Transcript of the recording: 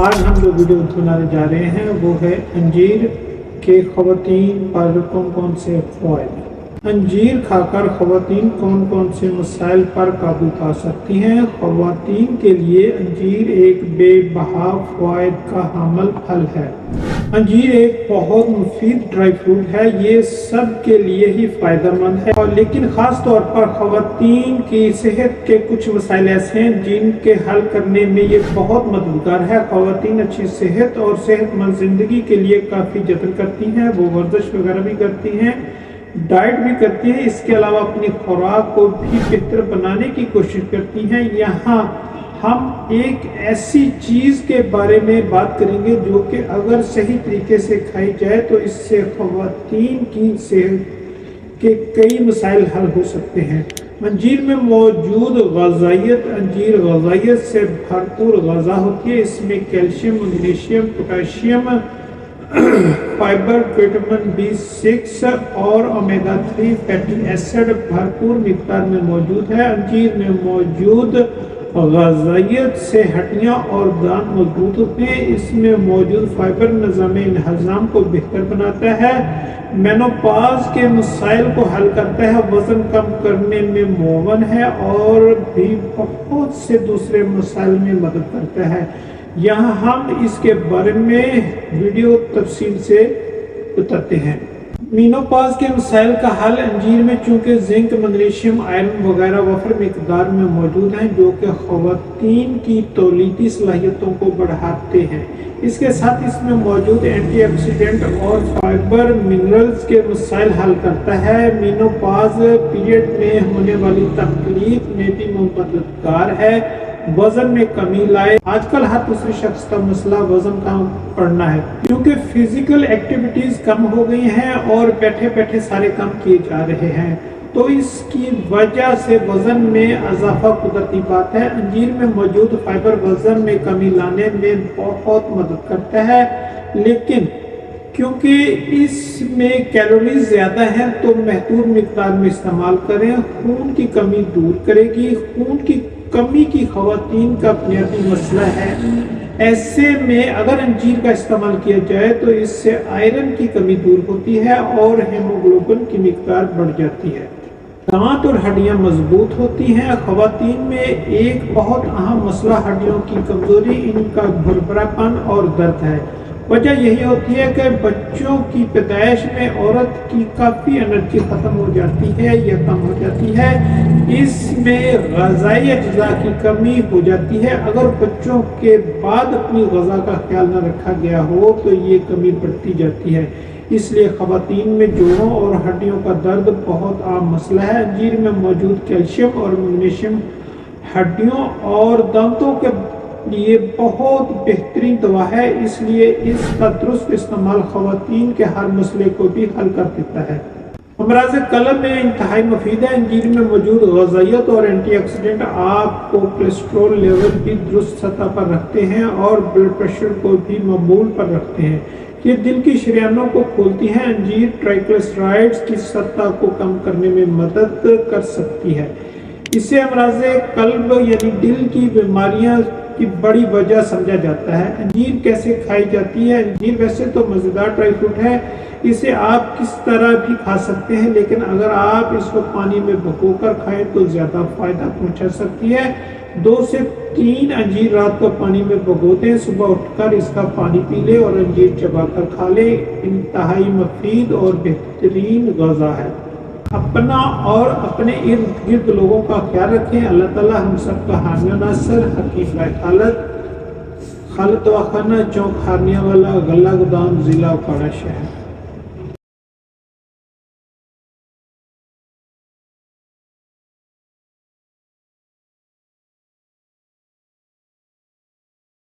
آج ہم جو ویڈیو بنانے جا رہے ہیں وہ ہے انجیر کے خواتین پر کون کون سے فوائد۔ انجیر کھا کر خواتین کون کون سے مسائل پر قابو پا سکتی ہیں۔ خواتین کے لیے انجیر ایک بے بہا فوائد کا حامل پھل ہے۔ انجیر ایک بہت مفید ڈرائی فروٹ ہے، یہ سب کے لیے ہی فائدہ مند ہے، لیکن خاص طور پر خواتین کی صحت کے کچھ مسائل ایسے ہیں جن کے حل کرنے میں یہ بہت مددگار ہے۔ خواتین اچھی صحت اور صحت مند زندگی کے لیے کافی جتن کرتی ہیں، وہ ورزش وغیرہ بھی کرتی ہیں، ڈائٹ بھی کرتی ہیں، اس کے علاوہ اپنی خوراک کو بھی بہتر بنانے کی کوشش کرتی ہیں۔ یہاں ہم ایک ایسی چیز کے بارے میں بات کریں گے جو کہ اگر صحیح طریقے سے کھائی جائے تو اس سے خواتین کی صحت کے کئی مسائل حل ہو سکتے ہیں۔ انجیر میں موجود غذائیت، انجیر غذائیت سے بھرپور غذا ہوتی ہے، اس میں calcium, magnesium, potassium, fibre, vitamin B6 اور اومیگا 3 فیٹی ایسڈ بھرپور مقدار میں موجود ہے۔ انجیر میں موجود غذائیت سے ہڈیاں اور دانت مضبوط ہوتے ہیں، اس میں موجود فائبر نظام ہضم کو بہتر بناتا ہے، مینوپاز کے مسائل کو حل کرتا ہے، وزن کم کرنے میں معاون ہے اور بھی بہت سے دوسرے مسائل میں مدد کرتا ہے۔ یہاں ہم اس کے بارے میں ویڈیو تفصیل سے بتاتے ہیں۔ مینوپاز کے مسائل کا حل۔ انجیر میں چونکہ زنک، میگنیشیم، آئرن وغیرہ وفر مقدار میں موجود ہیں جو کہ خواتین کی تولیدی صلاحیتوں کو بڑھاتے ہیں، اس کے ساتھ اس میں موجود اینٹی آکسیڈنٹ اور فائبر منرلز کے مسائل حل کرتا ہے۔ مینوپاز پیریڈ میں ہونے والی تکلیف میں بھی مددگار ہے، وزن میں کمی لائے۔ آج کل ہر دوسرے شخص کا مسئلہ وزن کم پڑنا ہے، کیونکہ فزیکل ایکٹیویٹیز کم ہو گئی ہیں اور بیٹھے بیٹھے سارے کام کیے جا رہے ہیں، تو اس کی وجہ سے وزن میں اضافہ قدرتی بات ہے۔ انجیر میں موجود فائبر وزن میں کمی لانے میں بہت مدد کرتا ہے، لیکن کیونکہ اس میں کیلوریز زیادہ ہیں تو محدود مقدار میں استعمال کریں۔ خون کی کمی دور کرے گی۔ خون کی کمی کی خواتین کا بنیادی مسئلہ ہے، ایسے میں اگر انجیر کا استعمال کیا جائے تو اس سے آئرن کی کمی دور ہوتی ہے اور ہیموگلوبن کی مقدار بڑھ جاتی ہے، دانت اور ہڈیاں مضبوط ہوتی ہیں۔ خواتین میں ایک بہت اہم مسئلہ ہڈیوں کی کمزوری، ان کا بھربھرا پن اور درد ہے۔ وجہ یہی ہوتی ہے کہ بچوں کی پیدائش میں عورت کی کافی انرجی ختم ہو جاتی ہے یا کم ہو جاتی ہے، اس میں غذائی اجزاء کی کمی ہو جاتی ہے۔ اگر بچوں کے بعد اپنی غذا کا خیال نہ رکھا گیا ہو تو یہ کمی بڑھتی جاتی ہے، اس لیے خواتین میں جوڑوں اور ہڈیوں کا درد بہت عام مسئلہ ہے۔ انجیر میں موجود کیلشیم اور میگنیشیم ہڈیوں اور دانتوں کے لیے بہت بہترین دوا ہے، اس لیے اس کا درست استعمال خواتین کے ہر مسئلے کو بھی حل کر دیتا ہے۔ امراض قلب میں انتہائی مفید ہے۔ انجیر میں موجود غذائیت اور اینٹی آکسیڈنٹ آپ کو کولیسٹرول لیول بھی درست سطح پر رکھتے ہیں اور بلڈ پریشر کو بھی معمول پر رکھتے ہیں۔ یہ دل کی شریانوں کو کھولتی ہیں۔ انجیر ٹرائیگلیسرائڈز کی سطح کو کم کرنے میں مدد کر سکتی ہے، اس سے امراض قلب یعنی دل کی بیماریاں کی بڑی وجہ سمجھا جاتا ہے۔ انجیر کیسے کھائی جاتی ہے؟ انجیر ویسے تو مزیدار ڈرائی فروٹ ہے، اسے آپ کس طرح بھی کھا سکتے ہیں، لیکن اگر آپ اس کو پانی میں بھگو کر کھائیں تو زیادہ فائدہ پہنچا سکتی ہے۔ 2 سے 3 انجیر رات کو پانی میں بھگو دیں، صبح اٹھ کر اس کا پانی پی لیں اور انجیر چبا کر کھا لیں، انتہائی مفید اور بہترین غذا ہے۔ اپنا اور اپنے ارد گرد لوگوں کا خیال رکھیں۔ اللہ تعالی ہم سب کا حامی و ناصر۔ حکیم خالد دواخانہ، چوک ہارنیہ والا، غلہ گودام، ضلع اپاڑہ شہر۔